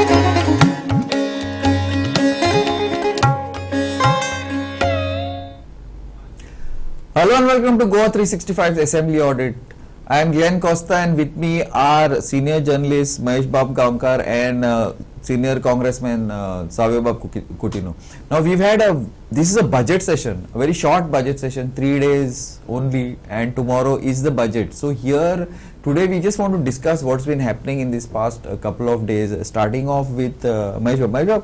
Hello and welcome to Goa365's Assembly Audit. I am Glenn Costa and with me are senior journalist Mahesh Bab Gaonkar and senior congressman Savyabab Kutino. Now this is a budget session, a very short budget session, 3 days only, and tomorrow is the budget. So here today we just want to discuss what's been happening in this past couple of days, starting off with Mahesh Bab. Mahesh Bab,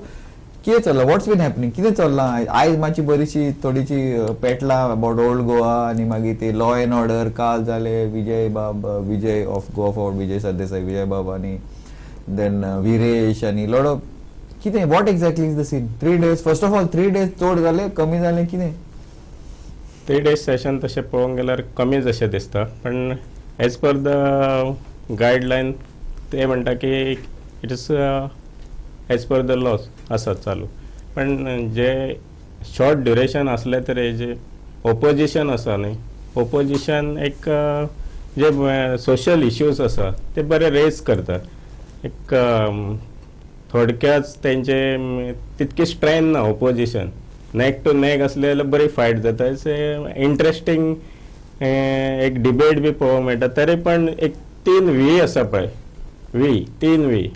कितें चल्लां? What's been happening? कितें चल्लां? आयज मातशी बरीशी थोडीशी पेटला about old Goa आनी मागीर ते लॉ एंड ऑर्डर काल जाले विजय ऑफ गोवा फॉर विजय सरदेसाई, विजय बाब आनी देन विरेश आनी लॉट ऑफ कितें what exactly is the scene? 3 days first of all 3 days चड जाले कमी जाले कितें? 3 days सेशन तशें पळोवंक गेल्यार कमी जशें दिसता, पण एज पर द गायडलायन ते म्हणटा की it is as per the laws आसा चालू. पण जे शॉर्ट ड्युरेशन असले तरी जे ओपोजिशन आसा न्ही, ओपोजिशन एक जे सोशल इश्यूज आसा ते बरे रेज करता. एक थोडक्यात तेंचे तितके स्ट्रेंथ ना ओपोजिशन, नेक टू नेक असले जाल्यार बरी फायट जाता. इंटरेस्टिंग एक डिबेट बी पळोवंक मेळटा. तरी पण एक 3 व्ही आसा पळय, 3 व्ही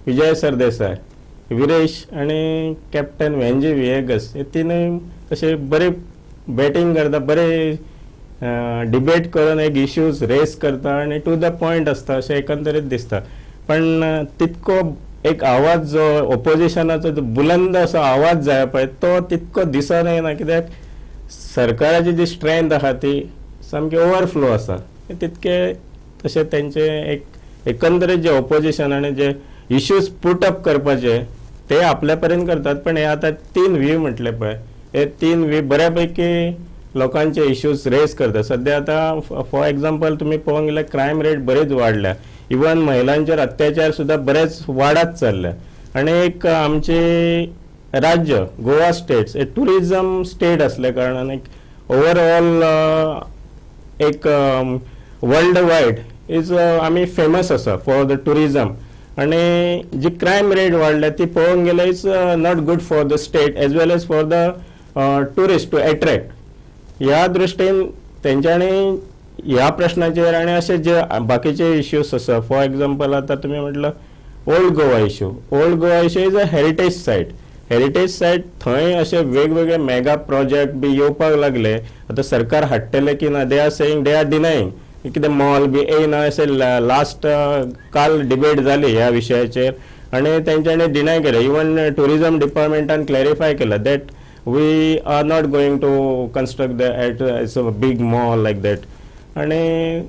विजय सरदेसाय, विरेश आणि कॅप्टन वेंजी विएगस, हे तीनय तसे बरे बॅटिंग करता, बरे डिबेट करून एक इश्यूज रेस करता आणि टू द पॉइंट असता अशें एकंदरीत दिसता. पण तितको एक आवाज जो ओपोजिशनाचो जो बुलंद असो आवाज जाय पळय तो तितको दिसून येना, कित्याक सरकाराची जी स्ट्रेंथ आहा ती सामकी ओवरफ्लो आसा. तितके तशें तेंचे एक एकंदरीत जे ओपोजिशन आनी जे इश्यूज पुट अप करपाचे ते आपल्या पर्यंत करतात. पण हे आता 3 व्ही म्हटले पळय, हे 3 व्ही बऱ्यापैकी लोकांचे इश्यूज रेज करतात. सध्या आता फॉर एक्झाम्पल तुम्ही पळोवंक गेल्यार क्रायम रेट बरेच वाडल्या, इवन महिलांचेर अत्याचार सुद्धा बरेच वाढत चालले. आणि एक आमचे राज्य गोवा स्टेट्स एक टुरिझम स्टेट असल्या कारणान एक ओवरऑल एक वर्ल्ड वायड इज आम्ही फेमस आसा फॉर द टुरिझम. आणि जी क्रायम रेट वाढल्या ती पळोवंक गेल्यार is not good for the state as well as for the tourist to attract. ह्या दृश्टीन तेंच्यांनी ह्या प्रश्नाचेर आणि असे जे बाकीचे इश्यूज आसा, फॉर एक्झाम्पल आता तुम्ही म्हटलं old Goa issue. Old Goa issue is a heritage site. Heritage site थंय असे वेगवेगळे मेगा प्रोजेक्ट बी येवपाक लागले. आता सरकार हाडटले की ना, they are saying, they are denying कितें मॉल बी येयना अशें लास्ट काल डिबेट जाली ह्या विशयाचेर आणि तेंच्यांनी डिनाय केलें. इवन टुरिझम डिपार्टमेंटान क्लॅरिफाय केलं that we are not going to construct at a big mall like that. आणि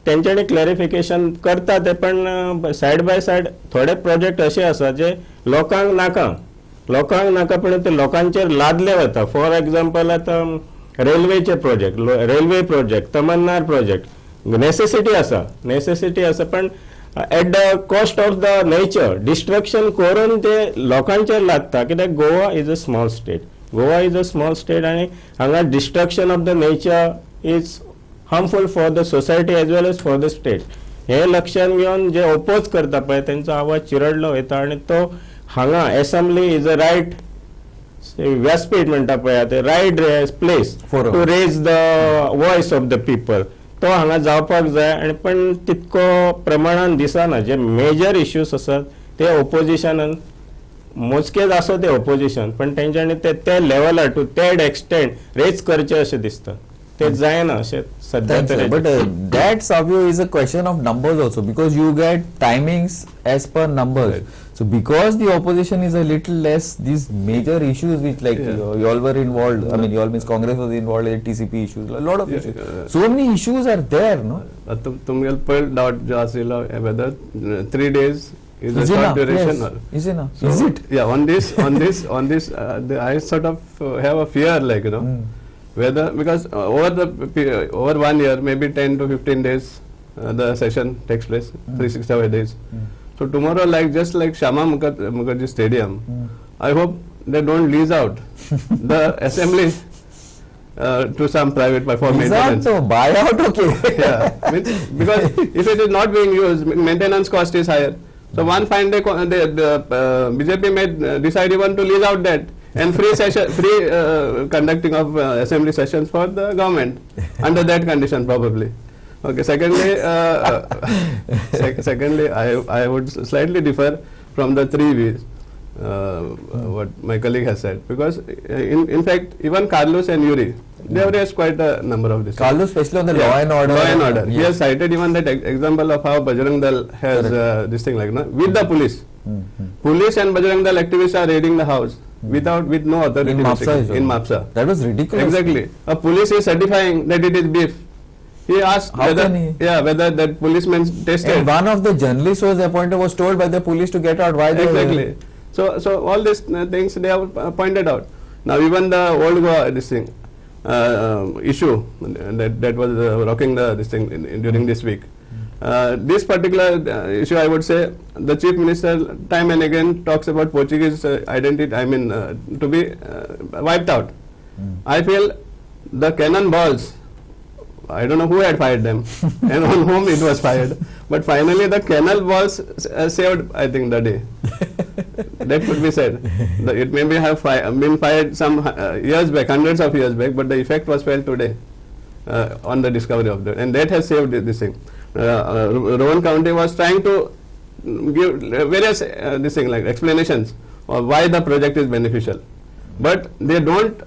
तेंच्यांनी क्लॅरिफिकेशन करता ते, पण सायड बाय सायड थोडे प्रोजेक्ट असे आसा जे लोकांक नाका पण ते लोकांचेर लादले वता. फॉर एक्झाम्पल आता रेल्वेचे project, railway project, Tamnar project necessity आसा पण at the cost of the nature destruction करून ते लोकांचेर लागता. कित्याक Goa is a small state आणि हांगा destruction of the nature is harmful for the society as well as for the state. हे लक्षात घेऊन जे ओपोज करता पळय त्यांचा आवाज चिरडलो वयता आणि तो हांगा असेंब्ली इज अ रायट व्यासपीठ म्हणटा पळय, ते right place to raise the voice of the people. तो हांगा जावपाक जाय. आणि पण तितको प्रमाणान दिसना. जे मेजर इश्यूज आसात ते ओपोजिशनान मोजकेच आसो ते ओपोजिशन, पण तेंच्यांनी ते लेवलार टू दॅट एक्सटेंट रेज करचे अशें दिसता. ते जायना अशें सध्या तरी. But that Savio is a question of numbers also, because you get timings as per numbers. So because the opposition is a little less, these major issues which like you all were involved, I mean you all means Congress was involved in TCP issues, a lot of issues. So many issues are there, no? तुमगेल पयल doubt जो आशिल्लो whether 3 days is a short duration or is it? Yeah, on this I sort of have a fear, like, you know, whether because over 1 year, maybe 10 to 15 days the session takes place, 365 days. So tomorrow, just like Shama Mukherjee Stadium, I hope they don't lease out the assembly to some private for maintenance. So buyout, okay. Yeah, because if it is not being used, maintenance cost is higher. So one fine day, the BJP may decide even to lease out that and free session, free conducting of assembly sessions for the government under that condition probably. Okay. Secondly, secondly, I would slightly differ from the three V's. What my colleague has said, because in fact even Carlos and Yuri, they have raised quite a number of this. Carlos, especially on the law and order. Law and order. He has cited even that example of how Bajrang Dal has this thing like with the police. Police and Bajrang Dal activists are raiding the house with no authority. In Mapsa. In Mapsa. That was ridiculous. Exactly. A police is certifying that it is beef. He asked whether that policeman tested. And one of the journalists who was appointed was told by the police to get out. Why they exactly. So all these things they have pointed out. Now even the old Goa issue that was rocking this thing during this week. This particular issue, I would say, the Chief Minister time and again talks about Portuguese identity. I mean, to be wiped out. I feel the cannon balls. I don't know who had fired them and on whom it was fired, but finally the cannon balls saved, I think, the day. That could be said. It may have been fired some years back, hundreds of years back, but the effect was felt today on the discovery of that, and that has saved this thing. Rowan County was trying to give various this thing like explanations of why the project is beneficial, but they don't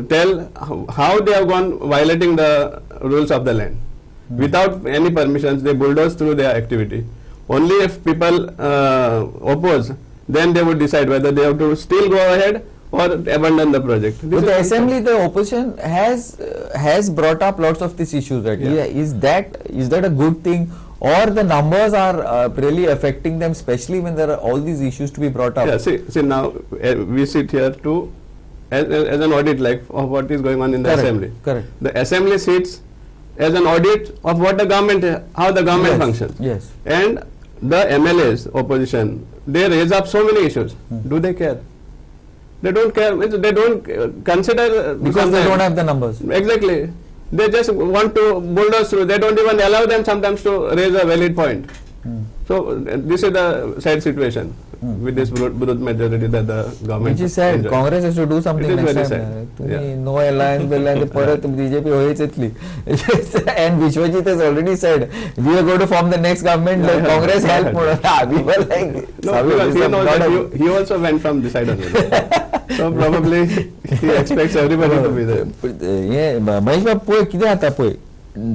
tell how they have gone violating the rules of the land. Without any permissions, they bulldoze through their activity. Only if people oppose, then they would decide whether they have to still go ahead or abandon the project. But the assembly, the opposition has brought up lots of these issues. Right? Yeah. Is that a good thing, or the numbers are really affecting them, especially when there are all these issues to be brought up? Yeah. See now we sit here to as an audit like of what is going on in the assembly. Correct. The assembly sits as an audit of what the government, how the government functions. Yes. And the MLAs, opposition, they raise up so many issues. Do they care? They don't care. They don't consider because they don't have the numbers. Exactly. They just want to bulldoze through. They don't even allow them sometimes to raise a valid point. So this is the sad situation with this brute majority that the government. Which is sad. enjoys. Congress has to do something It is next very time. sad. No alliance, परत BJP होईचली. And Vishwajit has already said we are going to form the next government. Like Congress help. We were like, no, because he knows that he also went from this side only. So probably he expects everybody to be there. Yeah, Mahesh Babu, किती आता पोय?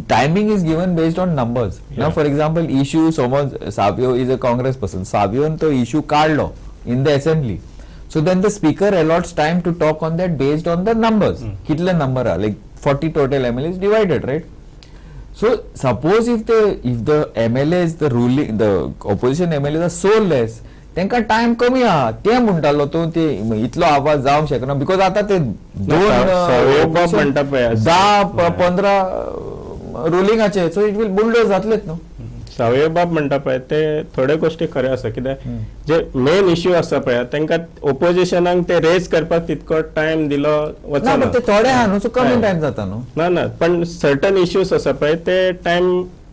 Timing is given based on numbers. Now, for example, issue someone Savio is a Congress person. Savio to issue काढलो in the assembly. So then the speaker allots time to talk on that based on the numbers. कितले number are like 40 total MLAs divided, right? So suppose if the MLAs, the opposition MLAs are so less, त्यांका time कमी हा ते म्हणटालो तो ते इतलो आवाज जावंक शकना बिकॉज आता ते 10-15 रुलिंगाचे सो इट विल बुलडोज जातलेच न्हू. सावय बाब म्हणटा पळय ते थोडे गोष्टी खरे आसा कित्याक जे मेन इश्यू आसा पळय तांकां ओपोजिशनाक ते रेज करपाक तितको टाइम दिलो वचना. ते थोडे हा न्हू सो कमी टाइम जाता न्हू. ना पण सर्टन इश्यूज आसा पळय ते टाइम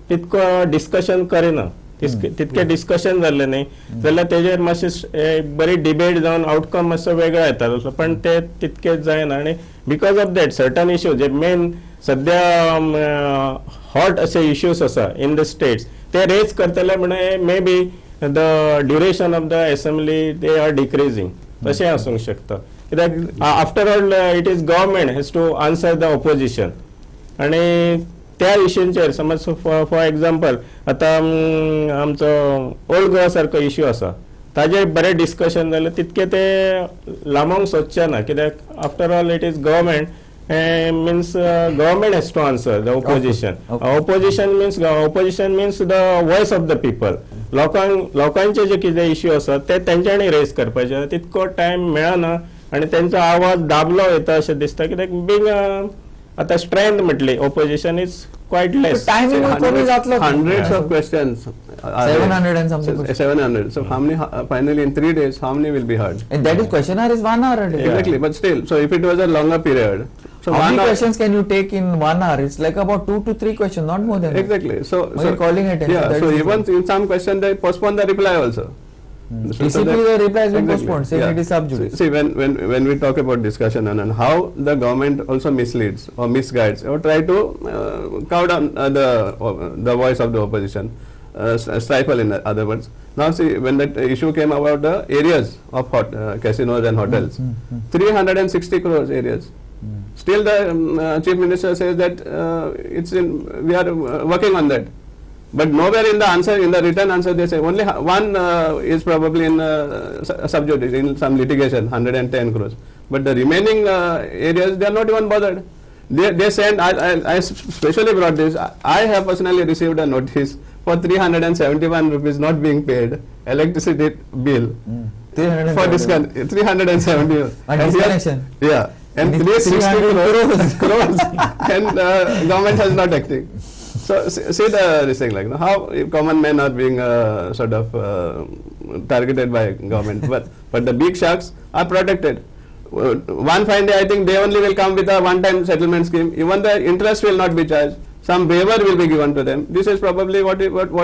तितको डिस्कशन करिना. तितके डिस्कशन जाल्ले न्ही जाल्यार तेजेर मातशें बरी डिबेट जावन आउटकम मातसो वेगळो येतालो पण ते तितके जायना आनी because of that certain issue जे मेन सद्या हॉट असे इश्यूज आसा इन द स्टेट्स ते रेज करतले म्हणजे may be the duration of the assembly they are decreasing तशें आसूंक शकता कित्याक after all it is government has to answer the opposition आणि त्या इश्यूंचेर समज फॉर एग्जाम्पल आता आमचो ओल्ड गोवा सारको इश्यू आसा ताजेर बरें डिस्कशन जालें तितके ते लांबोवंक सोदचे ना कित्याक after all it is government means government has to answer the opposition. Opposition means the voice of the people. लोकांचे जे कितें इश्यू आसा ते तेंच्यांनी रेज करपाचे तितको टाइम मेळना आनी तेंचो आवाज दाबलो वयता अशें दिसता कित्याक बींग आता स्ट्रेंथ म्हटली opposition is quite less. Hundreds of questions. 700 and something. 700. So how many finally in 3 days? How many will be heard? And that is question hour is 1 hour a day. Exactly, but still, so if it was a longer period, So how one many hour- questions can you take in 1 hour? It's like about 2 to 3 questions, not more than that. Exactly. So You're calling attention. Yeah. That So is even in some question they postpone the reply also. So TCP that- the reply has been exactly. postponed, saying Yeah. it is sub judice. See, when we talk about discussion and how the government also misleads or misguides or try to cow down the voice of the opposition, stifle in other words. Now see, when that issue came about the areas of casinos and hotels, 360 crores areas. Still the Chief Minister says that we are working on that. But nowhere in the answer, in the written answer, they say only one is probably in sub judice, in some litigation, 110 crores. But the remaining areas, they are not even bothered. They send, I specially brought this, I have personally received a notice for 371 rupees not being paid, electricity bill. 370. For this 370. And disconnection. Yeah. And It is 360 crores. And government has not acting. So see this thing, like how common men are being sort of targeted by government, but the big sharks are protected. One fine day, I think they only will come with a one-time settlement scheme. Even the interest will not be charged. Some waiver will be given to them. This is probably what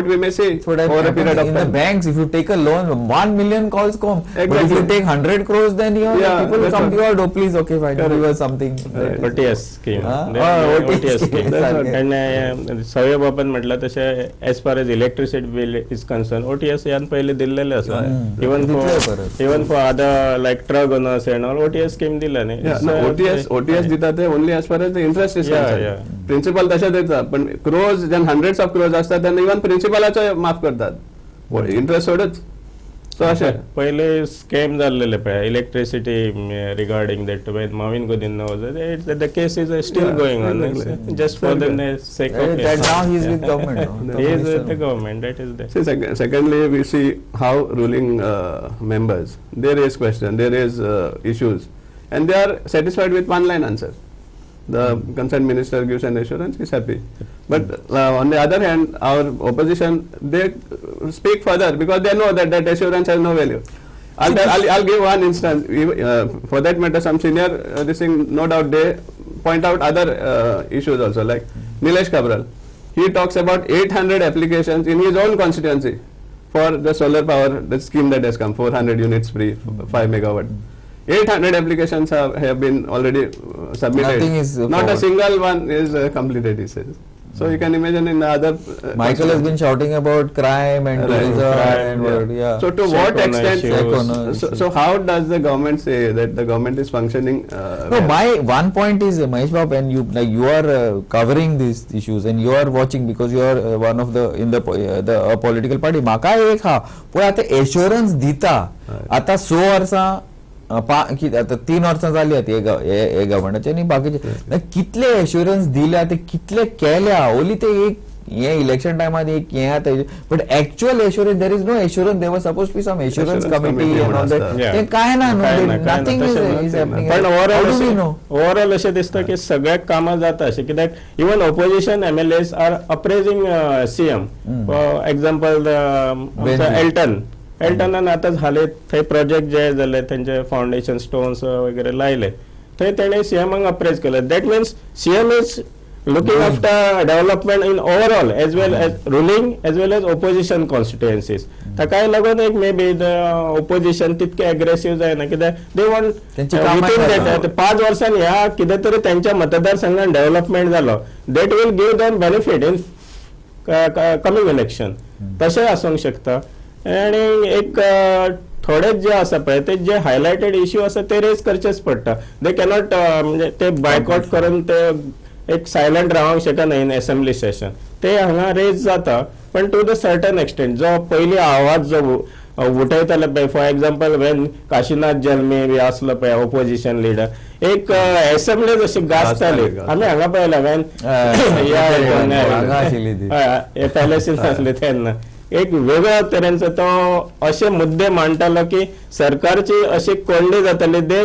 we may see So that over a period of in time. the banks, if you take a loan, 1 million calls come. But if Exactly. you take 100 crores, then Yeah, people will that's come to what- you, oh please, okay, fine, Correct. give us something. Right. OTS scheme. OTS scheme. आणि सवय बाबत म्हटलं तसे as far as electricity bill is concern OTS यान पहिले दिलेले असं even दितले परत. For other like truck owners and all OTS scheme दिल्याने Yeah, no, OTS देतात ते only as far as the interest is Yeah, concerned. yeah. Principal तशा देतात, पण crores ज्यांना hundreds of crores असतात त्यांना इव्हन प्रिन्सिपलाचं माफ करतात. इंटरेस्ट सोडच. So अशा पहिले स्कॅम झालेले पाहिजे electricity regarding that when Mauvin Godinho the case is still Yeah, going on exactly. Just for the sake of That now he is with government. no? he is with the government, that is there. See, secondly, we see how ruling members, they raise questions, they raise issues, and they are satisfied with one-line answer. The concerned minister gives an assurance, he's happy. But on the other hand, our opposition, they speak further because they know that that assurance has no value. I'll give one instance. For that matter, some senior, this thing, no doubt, they point out other issues also, like Nilesh Kabral. He talks about 800 applications in his own constituency for the solar power, the scheme that has come, 400 units free, 5 megawatt. 800 applications have been already submitted. Nothing is Not a covered. single one is completed, he says. So you can imagine in other. Michael has been shouting about crime and Right. tourism Crime, and what, yeah. So to Check what on extent? issues. Check on issues. So how does the government say that the government is functioning? No, well? my one point is, Mahesh Babu, and you are covering these issues and you are watching because you are one of the in the political party. Maka एक हा पण आता एश्योरन्स दिता आता 100 वर्सां आता 3 वर्सां जाली हे गव्हर्नमेंटाचे आणि बाकीचे कितले एश्योरन्स दिल्या ते कितले केल्या ओली ते एक हे इलेक्शन टायमार एक हे आता but actual assurance there is no assurance देवर suppose be some assurance Assurance committee committee and all असता. That Yeah. ते काय ना नथिंग इज हॅपनिंग पण नो ओव्हरऑल अशें दिसता की सगळ्याक कामां जाता अशें कित्याक even opposition MLAs are appraising CM for example एल्टनान आतां झाले थंय प्रोजेक्ट जे जाले तेंचे फाउंडेशन स्टोन्स वगैरे लायले थंय तेणे CMाक अप्रेज केले that mince CM is looking after development in overall as well as ruling as well as opposition constituencies ताकाय लागून एक मे बी द opposition तितके अग्रेसिव्ह जायना कित्याक दे वॉन्ट त्यांची कामां जाता. 5 वर्सांनी ह्या कितें तरी त्यांच्या मतदारसंघात डेव्हलपमेंट जालो that will give them benefit in coming election तशें आसूंक शकता आणि एक थोडेच जे आसा पळय ते जे हायलायटेड इश्यू आसा ते रेज करचेच पडटा दे कॅनॉट म्हणजे ते बायकॉट करून ते एक सायलंट रावंक शकना इन असेंब्ली सेशन ते हांगा रेज जाता पण टू द सर्टन एक्सटेंट जो पयली आवाज जो उठयताले पळय for example when Kashinath Jalmi बी आसलो पळय ऑपोजिशन लिडर एक असेंब्ली जशी गाजताली आमी हांगा पळयला वेन पॅलेसीस आसले तेन्ना एक वेगळ्या तरेचो तो असे मुद्दे मांडटालो की सरकारची अशी कोंडी जाताली दे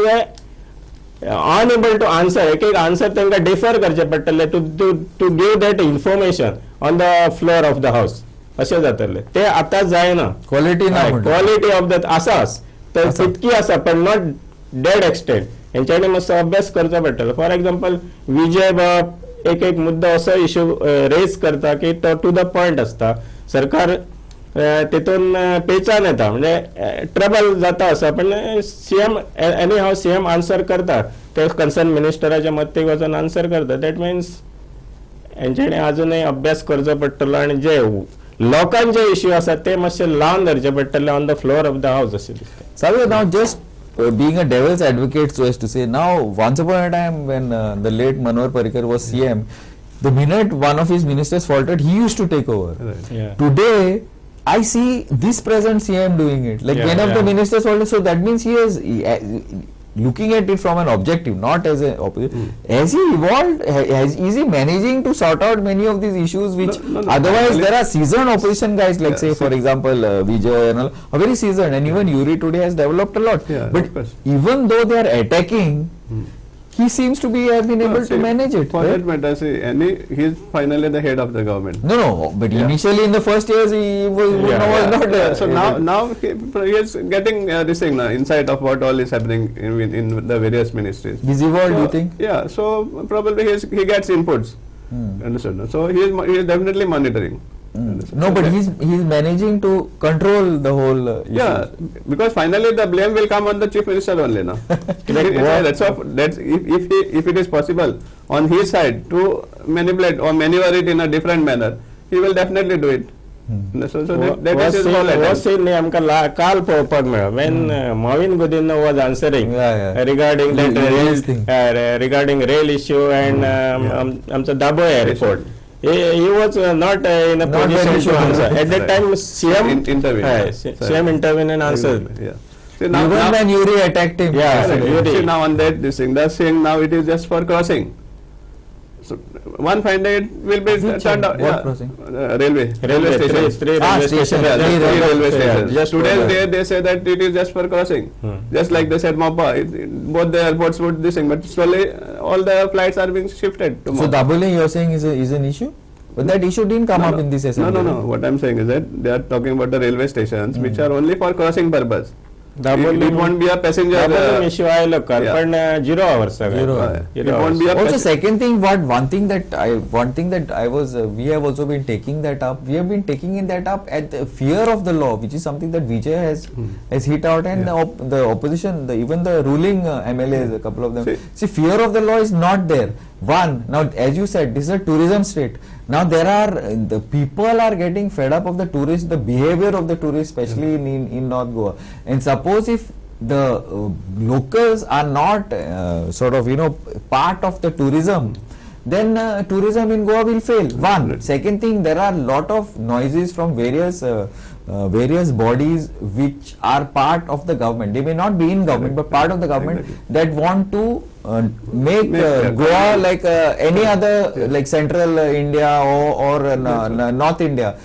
अनएबल टू आन्सर एक आन्सर तांकां डिफर करचे पडटले to give that information on the floor of the house अशें जातले ते आतां जायना क्वालिटी ना क्वालिटी ऑफ द आसाच तर तितकी आसा पण नॉट डेड एक्सटेंट हेंच्यांनी मातसो अभ्यास करचो पडटलो. फॉर एग्जाम्पल विजय बाब एक मुद्दो असो इश्यू रेज करता की तो टू द पॉयंट आसता. सरकार तितून पेचान येता म्हणजे ट्रबल जाता असो, पण सीएम एनी हाव सीएम आन्सर करता, ते कन्सर्न मिनिस्टराच्या मत्तेक वचून आन्सर करता. दॅट मिन्स हेंच्यांनी अजूनय अभ्यास करचो पडटलो आणि जे लोकांचे इश्यू आसात ते मातशे लावन धरचे पडटले on the floor of the house अशें दिसता. Savio, now just being a devil's advocate, so as to say, now once upon a time when the late Manohar Parrikar was CM, the minute one of his ministers faltered, he used to take over. Right. Yeah. Today, I see this present CM doing it. Like Yeah, when of the yeah. ministers faltered, so that means he is looking at it from an objective, not as an opposite. Has he evolved? Is he managing to sort out many of these issues which No, otherwise actually- there are seasoned opposition guys like Yeah, say for example Vijay and all, are very seasoned, and even Yuri today has developed a lot. Yeah, But of course. even though they are attacking, he seems to be have been able to manage it. For Right? that matter, see, he is finally the head of the government. No, but Yeah. initially in the first years he was, was not. So now he is getting this thing, insight of what all is happening in the various ministries. He's evolved, So, you think? Yeah, so probably he gets inputs. Understood? So he is definitely monitoring. Understood? No, So but that- he's managing to control the whole. yeah, because finally the blame will come on the chief minister only now. If it is possible on his side to manipulate or maneuver it in a different manner, he will definitely do it. So that is his whole हो attempt. सीन न्ही आमकां काल पळोवपाक मेळ्ळो when Mauvin Godinho was answering Yeah. Regarding Rail thing. Regarding rail issue and आमचो Dabolim airport. He was not in a Not very position to sure. answer. At that time, CM Intervened. CM intervened and answered. Yeah. See, now, Even now, when Yuri attacked him. Yeah, yesterday. Yuri. see, now on that this thing, they're saying now it is just for crossing. So one fine day it will be Which turned one? out. What crossing? Railway stations. Three Ah, railway station. stations. Yeah, Three three railway stations. Just Today's for day they say that it is just for crossing. Just like they said Mopa, both the airports would this thing, but slowly all the flights are being shifted to So Mopa. Dabole, you're saying is an issue? But that issue didn't come up in this assembly. No. What I'm saying is that they are talking about the railway stations which are only for crossing purpose. It won't be a passenger. Issue आयलो काल yeah. पण 0 hours Zero hour. It won't be a Also, passenger. second thing, one thing that I was, we have also been taking that up. We have been taking that up at the fear of the law, which is something that Vijay has hit out, and the opposition, even the ruling MLAs, a couple of them. See, fear of the law is not there. One, now as you said, this is a tourism state. Now the people are getting fed up of the tourists, the behavior of the tourists, especially in North Goa. And suppose if the locals are not part of the tourism, then tourism in Goa will fail. One. Second thing, there are lot of noises from various bodies which are part of the government. They may not be in government, but part of the government that want to make Goa like any other, like central India or North India.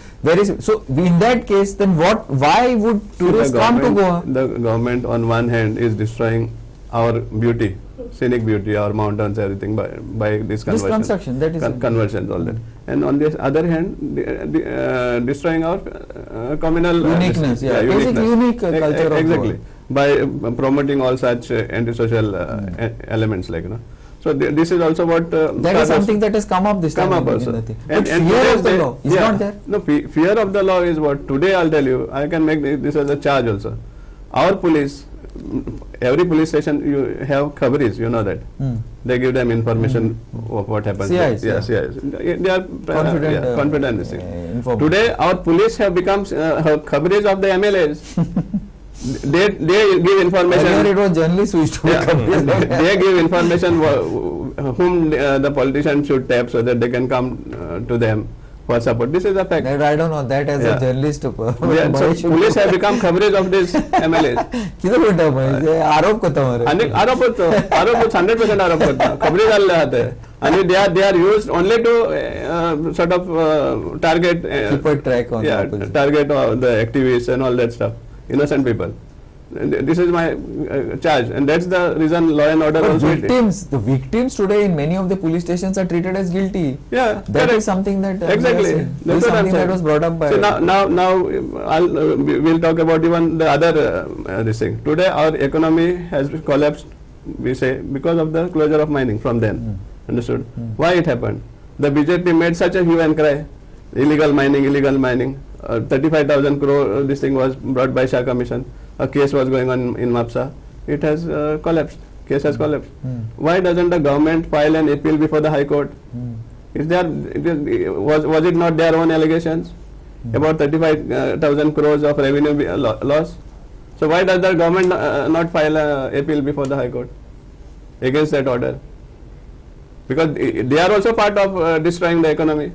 So in that case, then why would tourists come to Goa? The government on one hand is destroying our beauty, scenic beauty, our mountains, everything by this conversion. Construction, that is conversions, all that. And on the other hand, destroying our communal uniqueness, basic unique culture of exactly Goa. by promoting all such antisocial elements, like So this is also what that is something that has come up this time. Also. But fear of the law is not there. No, fear of the law is what today I'll tell you. I can make this as a charge also. Our police, every police station you have coverage, you know that. They give them information of what happens. CIs, Yes. They are confident in this thing. Today our police have become coverage of the MLAs. They give information. Earlier it was journalists who used to they give information whom the politicians should tap so that they can come to them for support. This is a fact. That I don't know. That as a journalist, so police have become coverage of this MLAs. किधर बोलता है? आरोप करता हूँ. आरोप 100% आरोप करता. coverage आले आते हैं. And they are used only to sort of target. Keep a track on. Target the activists and all that stuff. Innocent people. This is my charge, and that's the reason law and order but also. The victims today in many of the police stations are treated as guilty. Yeah, that is something that exactly. That's something that was brought up by. So now we'll talk about even the other this thing. Today our economy has collapsed we say, because of the closure of mining from then. Understood? Why it happened? The BJP made such a hue and cry. Illegal mining, illegal mining. 35,000 crore, this thing was brought by Shah Commission. A case was going on in MAPSA. It has collapsed. Case has collapsed. Why doesn't the government file an appeal before the High Court? Is there, was it not their own allegations about 35,000 crores of revenue loss? So why does the government not file an appeal before the High Court against that order? Because they are also part of destroying the economy.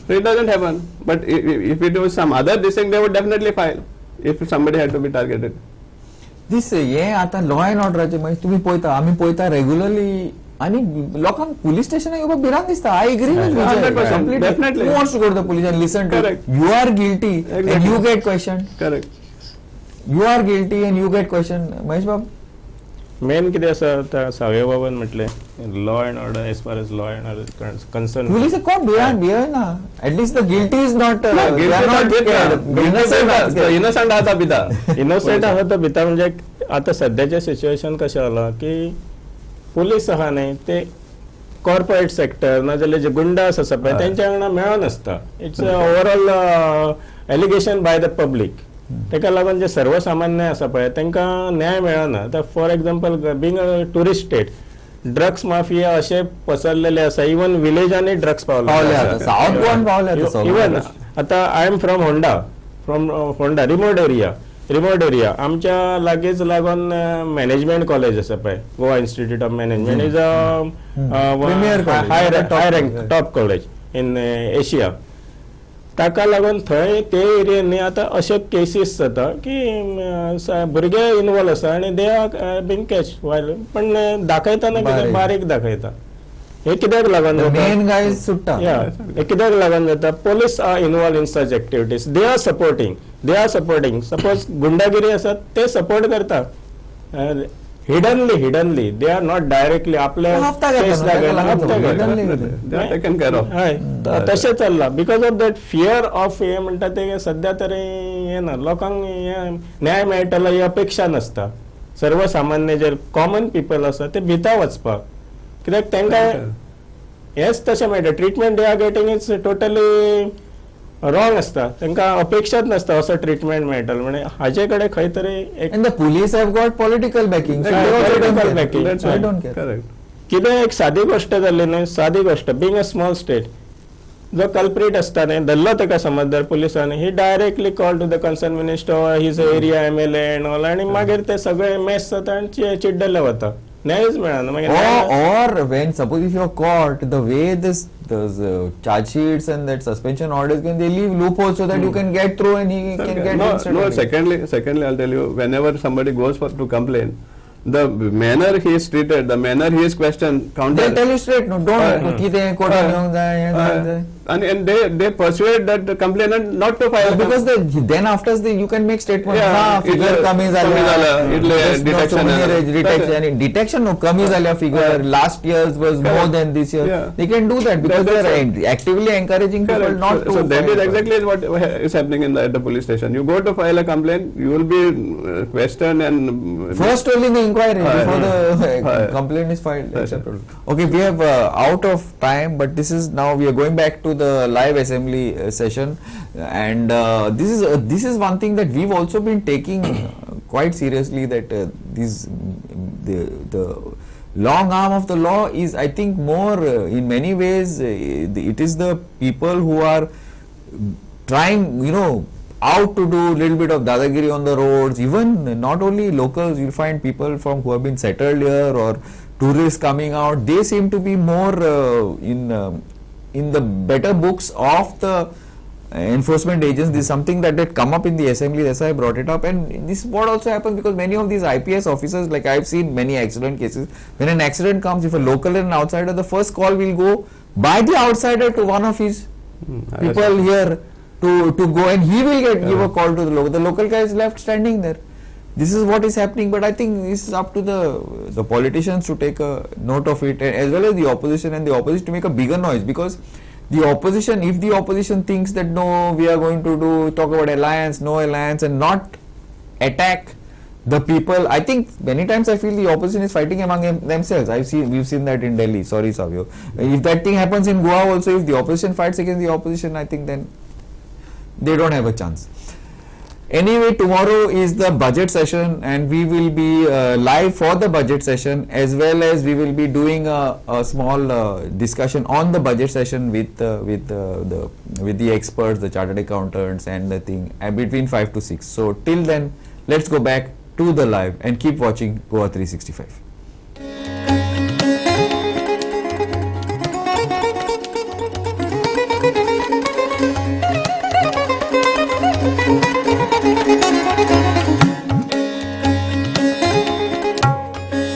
So it doesn't happen. But if it was some other this thing, they would definitely file if somebody had to be targeted. This ये आता law and ऑर्डराचे म्हणजे तुम्ही पळयता आम्ही पळयता regularly आणि लोकांक police स्टेशनाक येवपाक भिरांत दिसता. आय agree with 100%, definitely. Who wants to go to the police and listen to Correct. you are guilty and Exactly. you get questioned. Correct. You are guilty and you get questioned. Mahesh Bab main कितें आसा आतां सावय बाबान म्हटलें law and order as far as law and order concern police कोण भियेना. At least the guilty is not they are not innocent आहा तो भिता. इनोसेंट आहा तो भिता म्हणजे आता सध्याचे सिच्युएशन कशें जाला की पुलीस आहा न्ही ते कॉर्पोरेट सेक्टर नाजाल्यार जे गुंडास आसा पळय तेंच्या वांगडा मेळोन आसता. It's overall allegation by the public. तेका लागून जे सर्वसामान्य आसा पळय तांकां न्याय मेळना. आतां for example being a tourist state drugs mafia अशे पसरलेले आसा. इवन विलेजांनी ड्रग्स पावले साऊथ गोवन पावले. इवन आतां I am from Honda remote area आमच्या लागींच लागून मॅनेजमेंट कॉलेज आसा पळय Goa institute of management is high rank top college in Asia. ताका लागून थंय ते एरियेनी आतां अशे केसीस जाता की भुरगे इनवॉल्व आसा आनी दे आर बींग कॅच वायल पण दाखयतना कितें बारीक दाखयता. हे कित्याक लागून मेन गाय सुट्टा. हे कित्याक लागून जाता police are involved in such activities. They are supporting suppose गुंडागिरी आसा ते सपोर्ट करता hiddenly they are not directly आपल्या तशें चल्ला because of that fear of हे म्हणटा ते सध्या तरी हे ना लोकांक न्याय मेळटलो ही अपेक्षा नासता. सर्वसामान्य जे कॉमन पीपल आसा ते भिता वचपाक कित्याक तांकां हेच तशें मेळटा. Treatment they are getting is totally wrong आसता. तांकां अपेक्षाच नासता असो ट्रिटमेंट मेळटलो म्हणजे हाजे कडेन खंय तरी And the police have got political backing. So they also don't care. backing. I don't care. Correct. कितें एक सादी गोष्ट जाल्ली न्ही. सादी गोष्ट बींग अ स्मॉल स्टेट जो कल्प्रीट आसता न्ही धरलो ताका समज जर पुलिसांनी ही directly call to the concern minister his area MLA and all आनी मागीर ते सगळे मेस जाता आनी चिड्डले वता. न्यायच मेळना मागीर. Or when suppose if you are caught, the way those charge sheets and that suspension orders, when they leave loopholes so that you can get through and he can get instead No, of it. secondly, I'll tell you, whenever somebody goes to complain, the manner he is treated, the manner he is questioned, counter. They'll tell you straight, no, don't. कितें court घेऊन जाय. And they persuade that the complainant not to file. Because then after you can make statement. Figure कमी झाल्या. Detection no कमी झाल्या figure. Last year's was more than this year. They can do that because they are actively encouraging people not to. So that is exactly what is happening at the police station. You go to file a complaint, you will be questioned and first only the inquiry before the complaint is filed. Okay, we have out of time, but this is now we are going back to the live assembly session, and this is one thing that we've also been taking quite seriously, that the long arm of the law is, I think, more in many ways it is the people who are trying, out to do a little bit of dadagiri on the roads. Even not only locals, you'll find people who have been settled here or tourists coming out. They seem to be more in the better books of the enforcement agents. This is something that had come up in the assembly, that's why I brought it up. And this is what also happens because many of these IPS officers, like I've seen many accident cases, when an accident comes, if a local and an outsider, the first call will go by the outsider to one of his people here to go, and he will give a call to the local. The local guy is left standing there. This is what is happening, but I think this is up to the politicians to take a note of it, as well as the opposition, and the opposition to make a bigger noise, because the opposition, if the opposition thinks that no, we are going to talk about alliance, no alliance, and not attack the people, I think many times I feel the opposition is fighting among themselves. We've seen that in Delhi. Sorry, Savio. If that thing happens in Goa also, if the opposition fights against the opposition, I think then they don't have a chance. Anyway, tomorrow is the budget session, and we will be live for the budget session, as well as we will be doing a small discussion on the budget session with the experts, the chartered accountants, and the thing between 5 to 6. So till then, let's go back to the live and keep watching Goa 365.